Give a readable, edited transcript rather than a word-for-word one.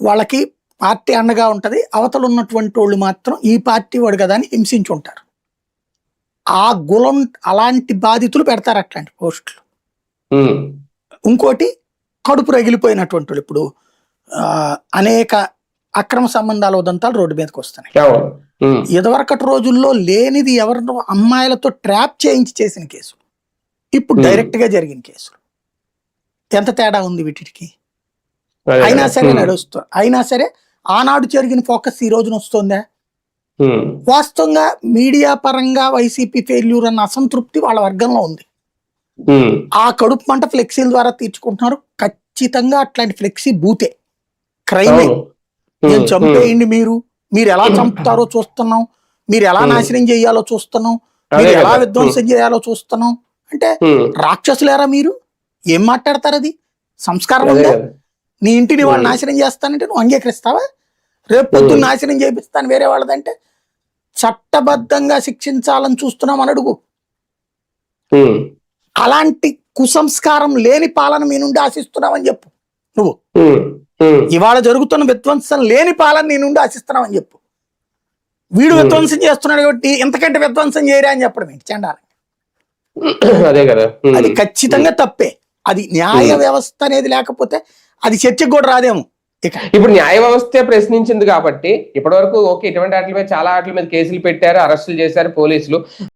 వాళ్ళకి పార్టీ అండగా ఉంటది. అవతల ఉన్నటువంటి వాళ్ళు మాత్రం ఈ పార్టీ వాడు కదా అని హింసించి ఉంటారు. ఆ గులం అలాంటి బాధితులు పెడతారు అట్లాంటి పోస్టులు. ఇంకోటి కడుపు రగిలిపోయినటువంటి వాళ్ళు ఇప్పుడు అనేక అక్రమ సంబంధాల ఉదంతాలు రోడ్డు మీదకి వస్తున్నాయి. ఇదివరకటి రోజుల్లో లేనిది ఎవరినో అమ్మాయిలతో ట్రాప్ చేయించి చేసిన కేసు, ఇప్పుడు డైరెక్ట్ గా జరిగిన కేసులు. ఎంత తేడా ఉంది వీటికి? అయినా సరే నడుస్తుంది. అయినా సరే ఆనాడు జరిగిన ఫోకస్ ఈ రోజున వస్తుందా? వాస్తవంగా మీడియా పరంగా వైసీపీ ఫెయిల్యూర్ అన్న అసంతృప్తి వాళ్ళ వర్గంలో ఉంది. ఆ కడుపు మంట ఫ్లెక్సీల ద్వారా తీర్చుకుంటున్నారు. ఖచ్చితంగా అట్లాంటి ఫ్లెక్సీ బూతే, క్రైమే. నేను చంపేయండి, మీరు ఎలా చంపుతారో చూస్తున్నాం, మీరు ఎలా నాశనం చేయాలో చూస్తున్నాం, మీరు ఎలా విధ్వంసం చేయాలో చూస్తున్నాం అంటే రాక్షసులేరా మీరు? ఏం మాట్లాడతారు? అది సంస్కారం ఉందా? నీ ఇంటిని వాళ్ళు నాశనం చేస్తానంటే నువ్వు అంగీకరిస్తావా? రేపు పొద్దున్న నాశనం చేపిస్తాను వేరే వాళ్ళదంటే చట్టబద్ధంగా శిక్షించాలని చూస్తున్నాం అని అడుగు. అలాంటి కుసంస్కారం లేని పాలన మీ నుండి ఆశిస్తున్నావని చెప్పు. నువ్వు ఇవాళ జరుగుతున్న విధ్వంసం లేని పాలన నీ నుండి ఆశిస్తున్నావని చెప్పు. వీడు విధ్వంసం చేస్తున్నాడు కాబట్టి ఇంతకంటే విధ్వంసం చేయరా అని చెప్పడం ఏంటి? చండాలంగా. అది ఖచ్చితంగా తప్పే. అది న్యాయ వ్యవస్థ అనేది లేకపోతే అది చర్చకు కూడా రాదేమో. ఇప్పుడు న్యాయ వ్యవస్థ ప్రశ్నించింది కాబట్టి ఇప్పటి వరకు ఓకే, ఇటువంటి వాటి మీద చాలా వాటి మీద కేసులు పెట్టారు, అరెస్టులు చేశారు పోలీసులు.